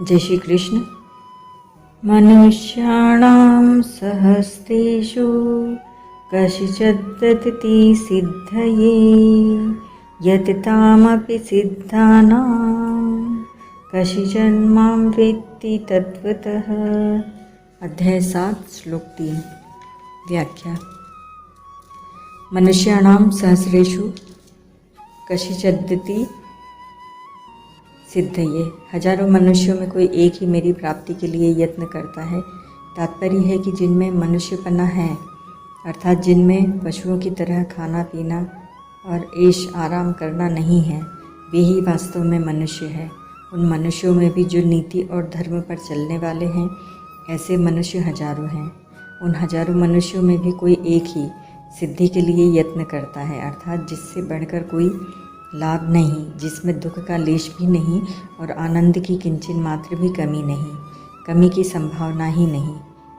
जय श्री कृष्ण। मनुष्याणां सहस्रेषु कश्चिद्दति सिद्धये यत्तामपि सिद्धानां कश्चिन्मां वेत्ति तत्त्वतः। अध्याय 7 श्लोक 3। व्याख्या। मनुष्याणां सहस्रेषु कश्चिद्दति सिद्धये, हजारों मनुष्यों में कोई एक ही मेरी प्राप्ति के लिए यत्न करता है। तात्पर्य है कि जिनमें मनुष्यपना है, अर्थात जिनमें पशुओं की तरह खाना पीना और ऐश आराम करना नहीं है, वे ही वास्तव में मनुष्य है। उन मनुष्यों में भी जो नीति और धर्म पर चलने वाले हैं, ऐसे मनुष्य हजारों हैं। उन हजारों मनुष्यों में भी कोई एक ही सिद्धि के लिए यत्न करता है, अर्थात जिससे बढ़कर कोई लाभ नहीं, जिसमें दुख का लेश भी नहीं और आनंद की किंचित मात्र भी कमी नहीं, कमी की संभावना ही नहीं।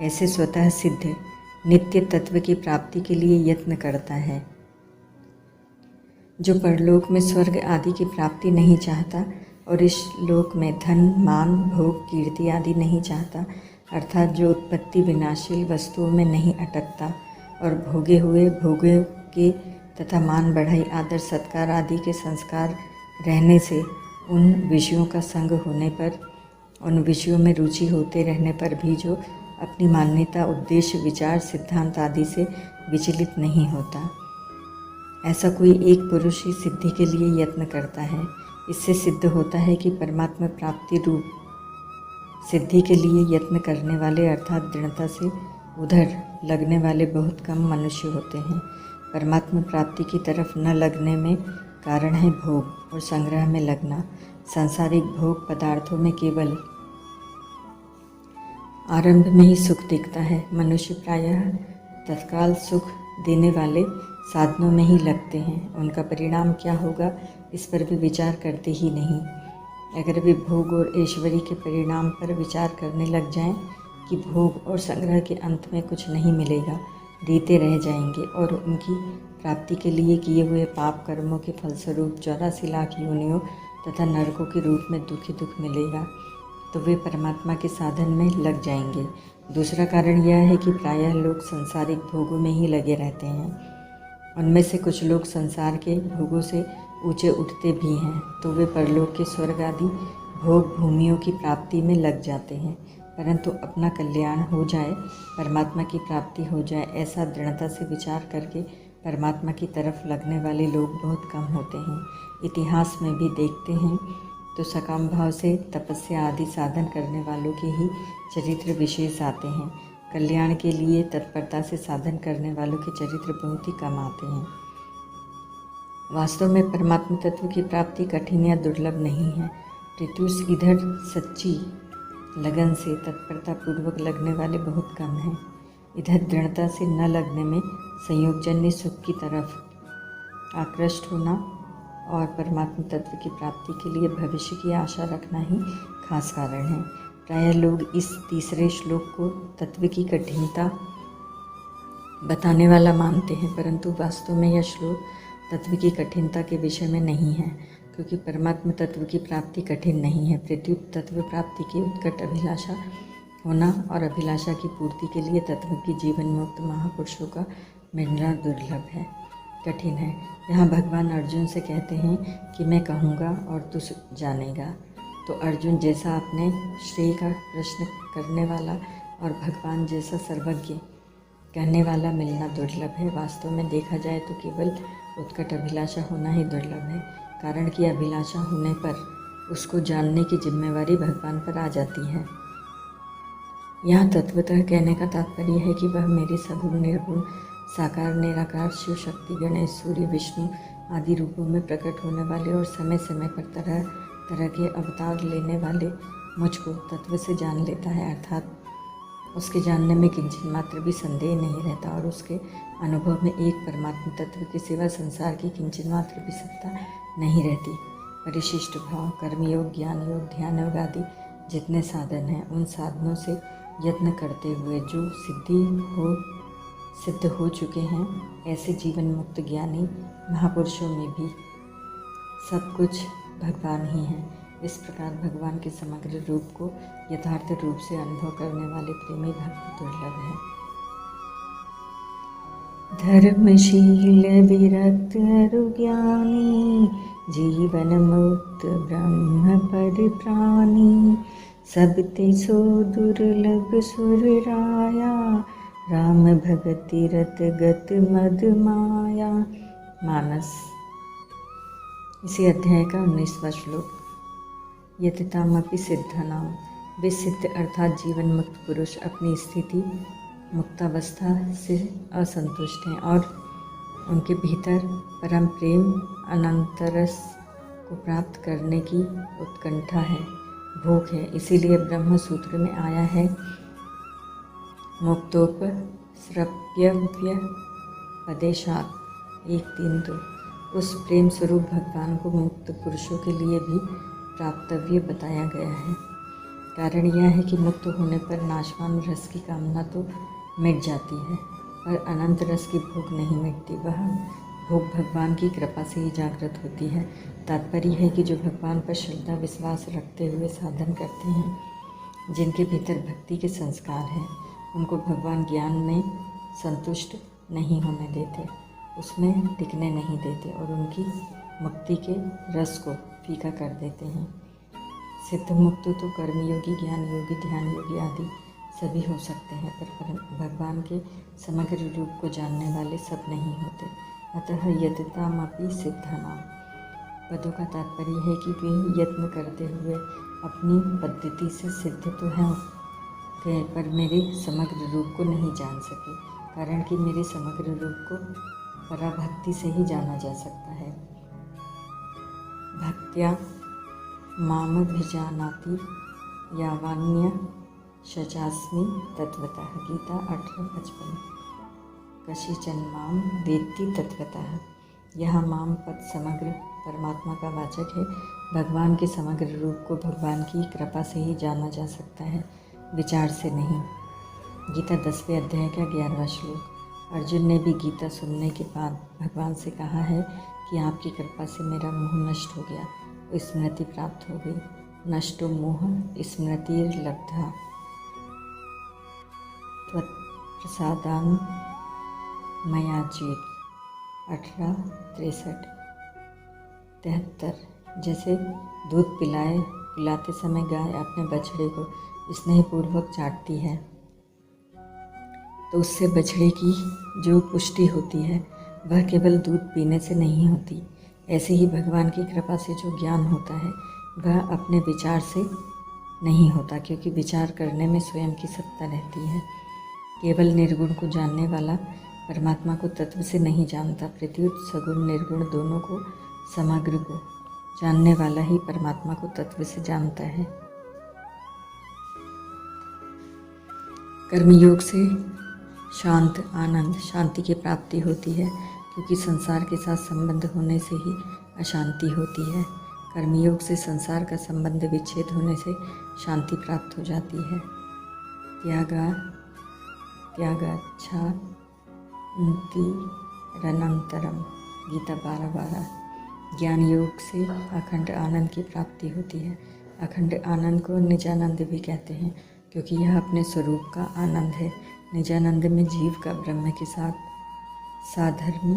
ऐसे स्वतः सिद्ध नित्य तत्व की प्राप्ति के लिए यत्न करता है। जो परलोक में स्वर्ग आदि की प्राप्ति नहीं चाहता और इस लोक में धन मान भोग कीर्ति आदि नहीं चाहता, अर्थात जो उत्पत्ति विनाशील वस्तुओं में नहीं अटकता और भोगे हुए भोगों के तथा मान बढ़ाई आदर सत्कार आदि के संस्कार रहने से, उन विषयों का संग होने पर, उन विषयों में रुचि होते रहने पर भी जो अपनी मान्यता उद्देश्य विचार सिद्धांत आदि से विचलित नहीं होता, ऐसा कोई एक पुरुष ही सिद्धि के लिए यत्न करता है। इससे सिद्ध होता है कि परमात्मा प्राप्ति रूप सिद्धि के लिए यत्न करने वाले अर्थात दृढ़ता से उधर लगने वाले बहुत कम मनुष्य होते हैं। परमात्मा प्राप्ति की तरफ न लगने में कारण है भोग और संग्रह में लगना। सांसारिक भोग पदार्थों में केवल आरंभ में ही सुख दिखता है। मनुष्य प्रायः तत्काल सुख देने वाले साधनों में ही लगते हैं। उनका परिणाम क्या होगा इस पर भी विचार करते ही नहीं। अगर वे भोग और ऐश्वर्य के परिणाम पर विचार करने लग जाएं कि भोग और संग्रह के अंत में कुछ नहीं मिलेगा, देते रह जाएंगे और उनकी प्राप्ति के लिए किए हुए पाप कर्मों के फलस्वरूप 84 लाख योनियों तथा नरकों के रूप में दुख ही दुख मिलेगा, तो वे परमात्मा के साधन में लग जाएंगे। दूसरा कारण यह है कि प्रायः लोग सांसारिक भोगों में ही लगे रहते हैं। उनमें से कुछ लोग संसार के भोगों से ऊंचे उठते भी हैं, तो वे परलोक के स्वर्ग आदि भोग भूमियों की प्राप्ति में लग जाते हैं, परंतु अपना कल्याण हो जाए, परमात्मा की प्राप्ति हो जाए, ऐसा दृढ़ता से विचार करके परमात्मा की तरफ लगने वाले लोग बहुत कम होते हैं। इतिहास में भी देखते हैं तो सकाम भाव से तपस्या आदि साधन करने वालों के ही चरित्र विशेष आते हैं। कल्याण के लिए तत्परता से साधन करने वालों के चरित्र बहुत ही कम आते हैं। वास्तव में परमात्मा तत्व की प्राप्ति कठिन या दुर्लभ नहीं है, प्रत्युष इधर सच्ची लगन से तत्परता पूर्वक लगने वाले बहुत कम हैं। इधर दृढ़ता से न लगने में संयोगजन्य सुख की तरफ आकृष्ट होना और परमात्मा तत्व की प्राप्ति के लिए भविष्य की आशा रखना ही खास कारण है। प्रायः लोग इस तीसरे श्लोक को तत्व की कठिनता बताने वाला मानते हैं, परंतु वास्तव में यह श्लोक तत्व की कठिनता के विषय में नहीं है, क्योंकि परमात्मा तत्व की प्राप्ति कठिन नहीं है। प्रत्युत तत्व प्राप्ति की उत्कट अभिलाषा होना और अभिलाषा की पूर्ति के लिए तत्व की जीवन मुक्त महापुरुषों का मिलना दुर्लभ है, कठिन है। यहाँ भगवान अर्जुन से कहते हैं कि मैं कहूँगा और तू जानेगा। तो अर्जुन जैसा अपने श्रेय का प्रश्न करने वाला और भगवान जैसा सर्वज्ञ कहने वाला मिलना दुर्लभ है। वास्तव में देखा जाए तो केवल उत्कट अभिलाषा होना ही दुर्लभ है, कारण कि अभिलाषा होने पर उसको जानने की जिम्मेवारी भगवान पर आ जाती है। यहाँ तत्वतः कहने का तात्पर्य है कि वह मेरे सगुण निर्गुण साकार निराकार शिव शक्ति गणेश सूर्य विष्णु आदि रूपों में प्रकट होने वाले और समय समय पर तरह तरह के अवतार लेने वाले मुझको तत्व से जान लेता है, अर्थात उसके जानने में किंचित मात्र भी संदेह नहीं रहता और उसके अनुभव में एक परमात्मा तत्व के सिवा संसार की किंचित मात्र भी सत्ता नहीं रहती। परिशिष्ट भाव कर्मयोग ज्ञान योग ध्यान योग आदि जितने साधन हैं, उन साधनों से यत्न करते हुए जो सिद्ध हो चुके हैं, ऐसे जीवन मुक्त ज्ञानी महापुरुषों में भी सब कुछ भगवान ही हैं। इस प्रकार भगवान के समग्र रूप को यथार्थ रूप से अनुभव करने वाले प्रेमी भक्त दुर्लभ हैं। धर्मशील विरक्त अरुज्ञानी, जीवन मुक्त ब्रह्म पद प्राणी, सब ते सो दुर्लभ सुर राया, राम भगति रत गत मद माया। मानस। इसी अध्याय का 19वां श्लोक। यतितामपि सिद्धानाम, वे सिद्ध अर्थात जीवन मुक्त पुरुष अपनी स्थिति मुक्तावस्था से असंतुष्ट हैं और उनके भीतर परम प्रेम अनंतरस को प्राप्त करने की उत्कंठा है, भूख है। इसीलिए ब्रह्म सूत्र में आया है, मुक्तोपसृप्यव्य पदेशात् 1-3-2। उस प्रेम स्वरूप भगवान को मुक्त पुरुषों के लिए भी प्राप्तव्य बताया गया है। कारण यह है कि मुक्त होने पर नाशवान रस की कामना तो मिट जाती है, पर अनंत रस की भूख नहीं मिटती। वह भूख भगवान की कृपा से ही जागृत होती है। तात्पर्य है कि जो भगवान पर श्रद्धा विश्वास रखते हुए साधन करते हैं, जिनके भीतर भक्ति के संस्कार हैं, उनको भगवान ज्ञान में संतुष्ट नहीं होने देते, उसमें टिकने नहीं देते और उनकी मुक्ति के रस को फीका कर देते हैं। सिद्ध मुक्त तो कर्मयोगी, ज्ञान योगी, ध्यान योगी आदि सभी हो सकते हैं, पर भगवान के समग्र रूप को जानने वाले सब नहीं होते। अतः यतितामपि सिद्धानाम पदों का तात्पर्य है कि वे यत्न करते हुए अपनी पद्धति से सिद्ध तो हैं गए, पर मेरे समग्र रूप को नहीं जान सके। कारण कि मेरे समग्र रूप को पराभक्ति से ही जाना जा सकता है। भक्त्या मामभिजानाति यावान्य शचास्मि तत्वतः। गीता 8:55। कशिचन माम वेत्ति तत्वतः। यह माम पद समग्र परमात्मा का वाचक है। भगवान के समग्र रूप को भगवान की कृपा से ही जाना जा सकता है, विचार से नहीं। गीता 10वें अध्याय का 11वां श्लोक। अर्जुन ने भी गीता सुनने के बाद भगवान से कहा है कि आपकी कृपा से मेरा मोह नष्ट हो गया, स्मृति प्राप्त हो गई। नष्टो मोह स्मृतिर्लब्धा त्वत्प्रसादान् मया जीत। 18:63-73। जैसे दूध पिलाते समय गाय अपने बछड़े को स्नेहपूर्वक चाटती है तो उससे बछड़े की जो पुष्टि होती है वह केवल दूध पीने से नहीं होती। ऐसे ही भगवान की कृपा से जो ज्ञान होता है वह अपने विचार से नहीं होता, क्योंकि विचार करने में स्वयं की सत्ता रहती है। केवल निर्गुण को जानने वाला परमात्मा को तत्व से नहीं जानता, प्रत्युत सगुण निर्गुण दोनों को समग्र को जानने वाला ही परमात्मा को तत्व से जानता है। कर्मयोग से शांत आनंद शांति की प्राप्ति होती है, क्योंकि संसार के साथ संबंध होने से ही अशांति होती है। कर्मयोग से संसार का संबंध विच्छेद होने से शांति प्राप्त हो जाती है। त्यागाच्छान्तिरनंतरम। गीता 12:12। ज्ञान योग से अखंड आनंद की प्राप्ति होती है। अखंड आनंद को निजानंद भी कहते हैं, क्योंकि यह अपने स्वरूप का आनंद है। निजानंद में जीव का ब्रह्म के साथ साधर्मी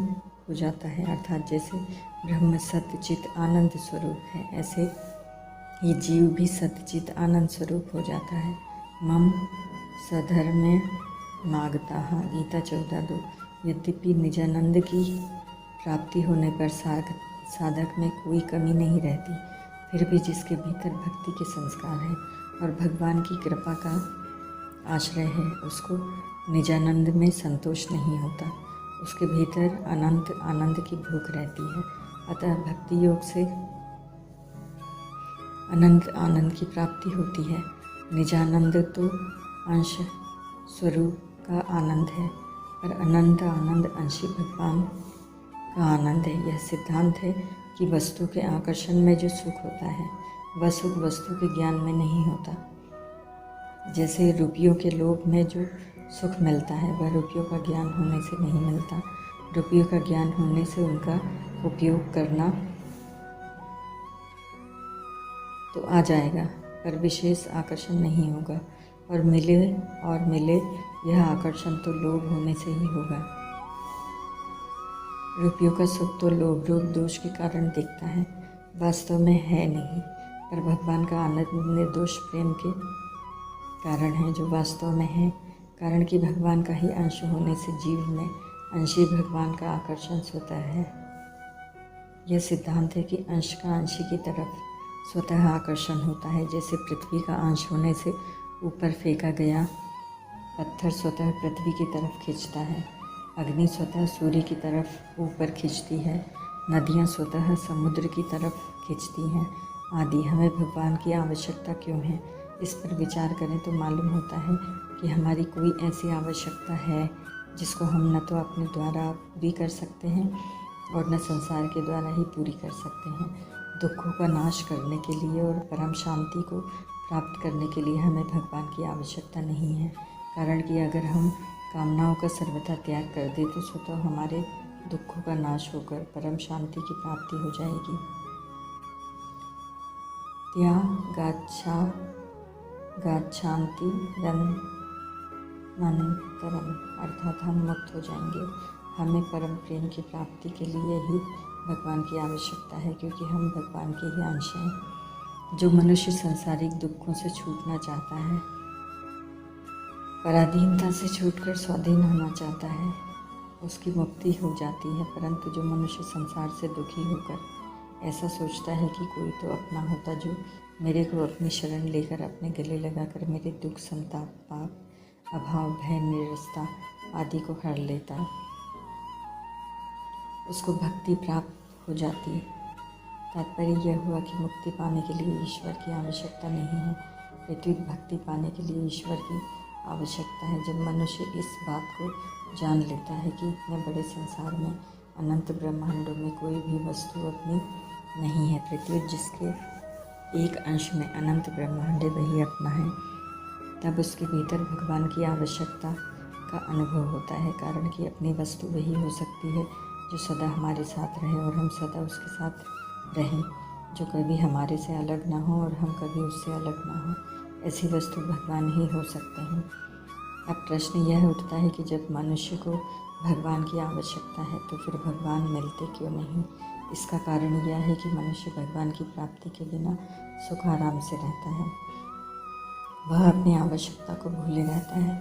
हो जाता है, अर्थात जैसे ब्रह्म सत्यचित आनंद स्वरूप है, ऐसे ही जीव भी सत्यचित आनंद स्वरूप हो जाता है। मम सधर्म्य मागताः। गीता 14:2। यद्यपि निजानंद की प्राप्ति होने पर साधक में कोई कमी नहीं रहती, फिर भी जिसके भीतर भक्ति के संस्कार हैं और भगवान की कृपा का आश्रय है, उसको निजानंद में संतोष नहीं होता, उसके भीतर अनंत आनंद की भूख रहती है। अतः भक्ति योग से अनंत आनंद की प्राप्ति होती है। निजानंद तो अंश स्वरूप का आनंद है, पर अनंत आनंद अंशी भगवान का आनंद है। यह सिद्धांत है कि वस्तु के आकर्षण में जो सुख होता है वह सुख वस्तु के ज्ञान में नहीं होता। जैसे रुपयों के लोभ में जो सुख मिलता है वह रुपयों का ज्ञान होने से नहीं मिलता। रुपयों का ज्ञान होने से उनका उपयोग करना तो आ जाएगा, पर विशेष आकर्षण नहीं होगा। और मिले यह आकर्षण तो लोभ होने से ही होगा। रुपयों का सुख तो लोभ रूप दोष के कारण दिखता है, वास्तव में है नहीं। पर भगवान का आनंद निर्दोष प्रेम के कारण है, जो वास्तव में है। कारण कि भगवान का ही अंश होने से जीव में अंशी भगवान का आकर्षण स्वतः है। यह सिद्धांत है कि अंश का अंशी की तरफ स्वतः आकर्षण होता है। जैसे पृथ्वी का अंश होने से ऊपर फेंका गया पत्थर स्वतः पृथ्वी की तरफ खींचता है, अग्नि स्वतः सूर्य की तरफ ऊपर खींचती है, नदियाँ स्वतः समुद्र की तरफ खींचती हैं आदि। हमें भगवान की आवश्यकता क्यों है, इस पर विचार करें तो मालूम होता है कि हमारी कोई ऐसी आवश्यकता है जिसको हम न तो अपने द्वारा पूरी कर सकते हैं और न संसार के द्वारा ही पूरी कर सकते हैं। दुखों का नाश करने के लिए और परम शांति को प्राप्त करने के लिए हमें भगवान की आवश्यकता नहीं है। कारण कि अगर हम कामनाओं का सर्वथा त्याग कर दें तो स्वतः हमारे दुखों का नाश होकर परम शांति की प्राप्ति हो जाएगी। गाच्छान्ति रन्मन्तरम, अर्थात हम मुक्त हो जाएंगे। हमें परम प्रेम की प्राप्ति के लिए ही भगवान की आवश्यकता है, क्योंकि हम भगवान के ही अंश हैं। जो मनुष्य सांसारिक दुखों से छूटना चाहता है, पराधीनता से छूटकर स्वाधीन होना चाहता है, उसकी मुक्ति हो जाती है। परंतु जो मनुष्य संसार से दुखी होकर ऐसा सोचता है कि कोई तो अपना होता जो मेरे को अपनी शरण लेकर अपने गले लगाकर मेरे दुख, संताप, पाप, अभाव, भय, निरस्ता आदि को हर लेता, उसको भक्ति प्राप्त हो जाती है। तात्पर्य यह हुआ कि मुक्ति पाने के लिए ईश्वर की आवश्यकता नहीं है, प्रत्युत भक्ति पाने के लिए ईश्वर की आवश्यकता है। जब मनुष्य इस बात को जान लेता है कि इतने बड़े संसार में, अनंत ब्रह्मांडों में कोई भी वस्तु अपनी नहीं है, प्रत्युत जिसके एक अंश में अनंत ब्रह्मांड वही अपना है, तब उसके भीतर भगवान की आवश्यकता का अनुभव होता है। कारण कि अपनी वस्तु वही हो सकती है जो सदा हमारे साथ रहे और हम सदा उसके साथ रहें, जो कभी हमारे से अलग ना हो और हम कभी उससे अलग ना हो। ऐसी वस्तु भगवान ही हो सकते हैं। अब प्रश्न यह उठता है कि जब मनुष्य को भगवान की आवश्यकता है तो फिर भगवान मिलते क्यों नहीं। इसका कारण यह है कि मनुष्य भगवान की प्राप्ति के बिना सुख आराम से रहता है। वह अपनी आवश्यकता को भूले रहता है।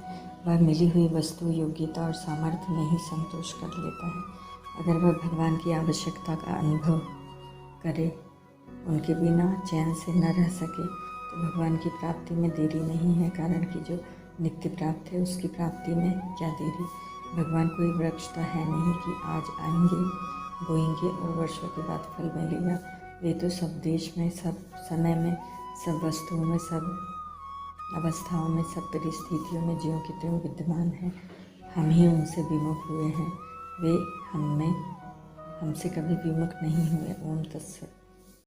वह मिली हुई वस्तु, योग्यता और सामर्थ्य में ही संतोष कर लेता है। अगर वह भगवान की आवश्यकता का अनुभव करे, उनके बिना चैन से न रह सके, तो भगवान की प्राप्ति में देरी नहीं है। कारण कि जो नित्य प्राप्त है उसकी प्राप्ति में क्या देरी। भगवान कोई वृक्ष तो है नहीं कि आज आएंगे, बोएंगे और वर्षों के बाद फल मिलेगा। वे तो सब देश में, सब समय में, सब वस्तुओं में, सब अवस्थाओं में, सब परिस्थितियों में ज्यों की त्यों विद्यमान हैं। हम ही उनसे विमुख हुए हैं, वे हमसे कभी विमुख नहीं हुए। ओम तत्सत।